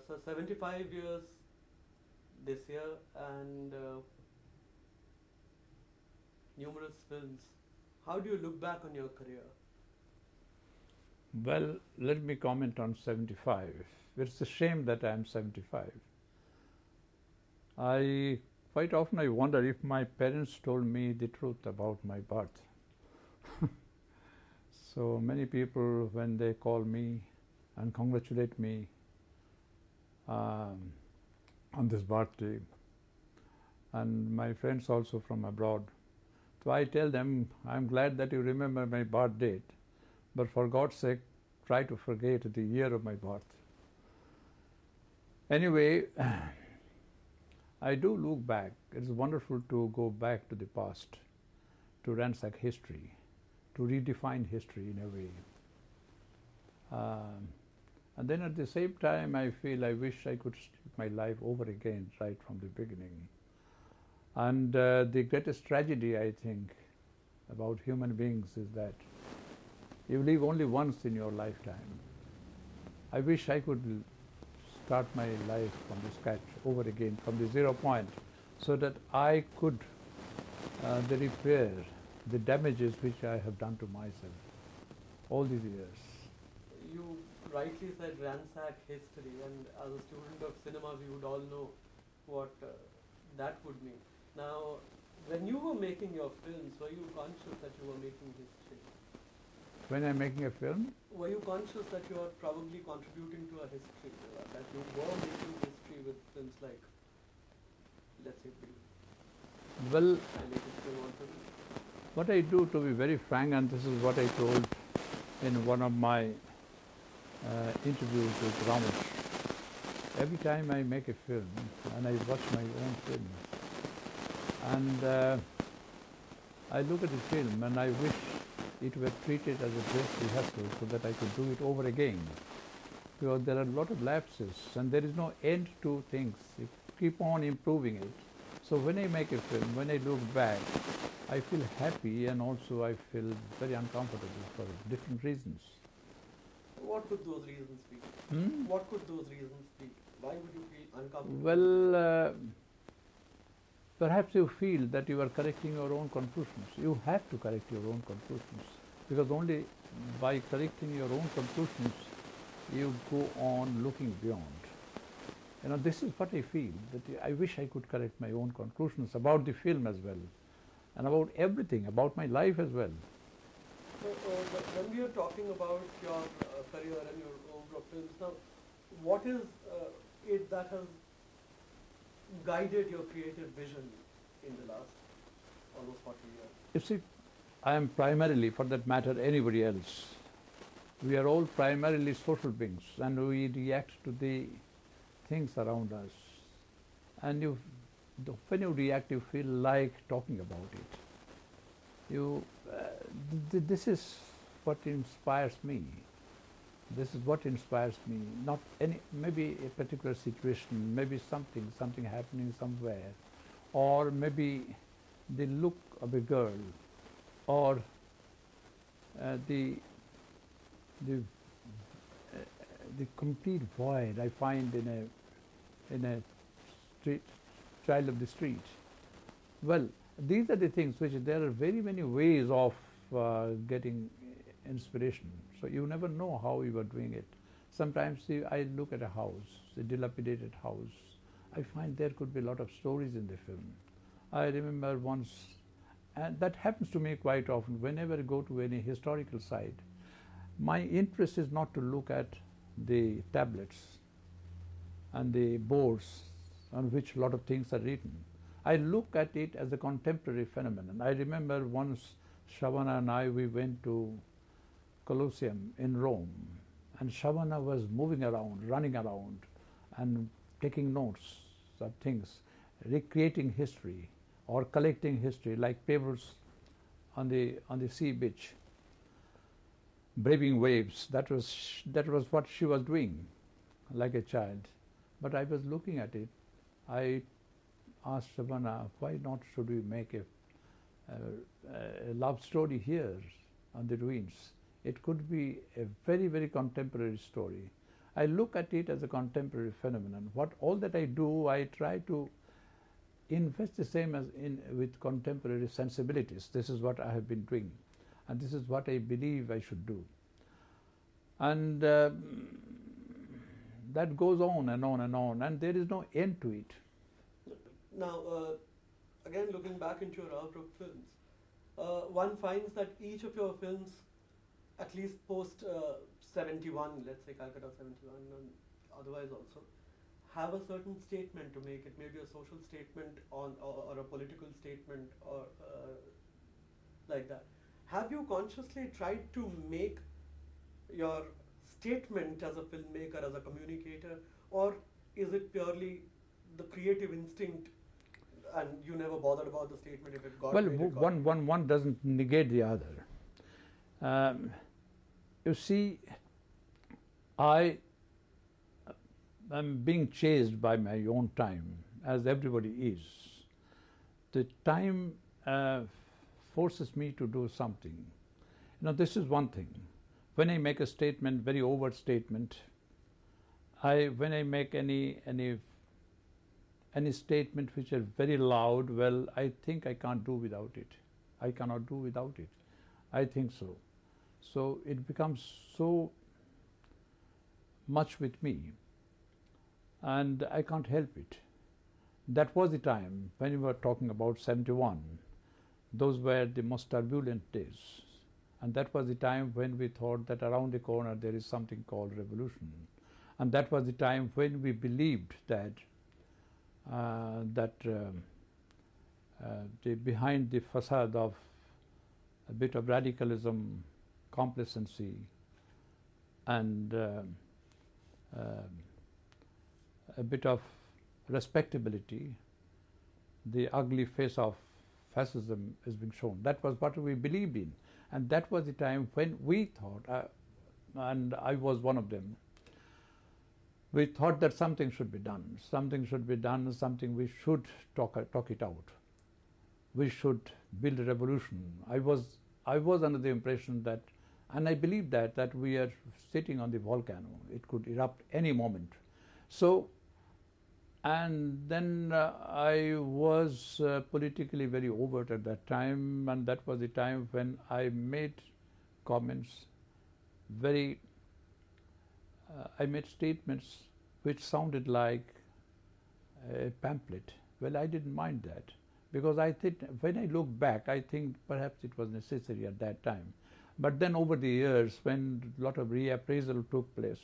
So 75 years this year and numerous films. How do you look back on your career? Well, let me comment on 75. It's a shame that I am 75. Quite often I wonder if my parents told me the truth about my birth. So many people, when they call me and congratulate me on this birthday, and my friends also from abroad, so I tell them, I'm glad that you remember my birth date, but for God's sake, try to forget the year of my birth. Anyway, I do look back. It's wonderful to go back to the past, to ransack history, to redefine history in a way. And then at the same time, I feel I wish I could start my life over again right from the beginning. And the greatest tragedy, I think, about human beings is that you live only once in your lifetime. I wish I could start my life from the scratch over again, from the 0 point, so that I could repair the damages which I have done to myself all these years. You rightly said ransack history, and as a student of cinema, we would all know what that would mean. Now, when you were making your films, were you conscious that you were making history? When I'm making a film, Were you conscious that you are probably contributing to a history, that you were making history with films like, let's say, well, my latest film also? what I do, to be very frank, and this is what I told in one of my interviews with Ramish, every time I make a film and I watch my own films, and I look at the film and I wish it were treated as a dress rehearsal so that I could do it over again. Because there are a lot of lapses and there is no end to things. You keep on improving it. So when I make a film, when I look back, I feel happy and also I feel very uncomfortable for different reasons. What could those reasons be? What could those reasons be? Why would you feel uncomfortable? Well, perhaps you feel that you are correcting your own conclusions. You have to correct your own conclusions, because only by correcting your own conclusions you go on looking beyond. You know, this is what I feel, that I wish I could correct my own conclusions about the film as well, and about everything, about my life as well. So, when we are talking about your career and your overall films, now, what is it that has guided your creative vision in the last almost 40 years? You see, I am primarily, for that matter, anybody else. We are all primarily social beings and we react to the things around us. And when you react, you feel like talking about it. This is what inspires me. This is what inspires me. Not maybe a particular situation, maybe something happening somewhere, or maybe the look of a girl, or the complete void I find in a child of the street. Well, these are the things which there are very many ways of getting inspiration. So you never know how you are doing it. Sometimes I look at a house, a dilapidated house. I find there could be a lot of stories in the film. I remember once, and that happens to me quite often, whenever I go to any historical site, my interest is not to look at the tablets and the boards on which a lot of things are written. I look at it as a contemporary phenomenon. I remember once Shavana and I, we went to Colosseum in Rome, and Shavana was moving around, running around, and taking notes of things, recreating history or collecting history like pebbles on the sea beach, braving waves. That was what she was doing, like a child. But I was looking at it. I asked Shavana, why not should we make a love story here on the ruins? It could be a very, very contemporary story. I look at it as a contemporary phenomenon. All that I do, I try to invest the same as with contemporary sensibilities. This is what I have been doing, and this is what I believe I should do. And that goes on and on and on, and there is no end to it. Now, again, looking back into your outlook films, one finds that each of your films, at least post 71, let's say Calcutta 71, and otherwise also, have a certain statement to make. It may be a social statement or a political statement or like that. Have you consciously tried to make your statement as a filmmaker, as a communicator, or is it purely the creative instinct and you never bothered about the statement if it got made, it got one doesn't negate the other. You see, I am being chased by my own time, as everybody is. The time forces me to do something. This is one thing. When I make a statement, very overt statement, when I make any statement which are very loud, well, I think I can't do without it. I cannot do without it. I think so. So it becomes so much with me, and I can't help it. That was the time when we were talking about 71. Those were the most turbulent days. And that was the time when we thought that around the corner there is something called revolution. And that was the time when we believed that behind the facade of a bit of radicalism, complacency, and a bit of respectability, the ugly face of fascism is being shown. That was what we believed in. And that was the time when we thought, and I was one of them, we thought that something should be done. Something should be done, something we should talk it out. We should build a revolution. I was under the impression that, and I believe that we are sitting on the volcano. It could erupt any moment. So, and then I was politically very overt at that time, and that was the time when I made comments, I made statements which sounded like a pamphlet. Well, I didn't mind that, because I think, when I look back, I think perhaps it was necessary at that time. But then over the years, when a lot of reappraisal took place,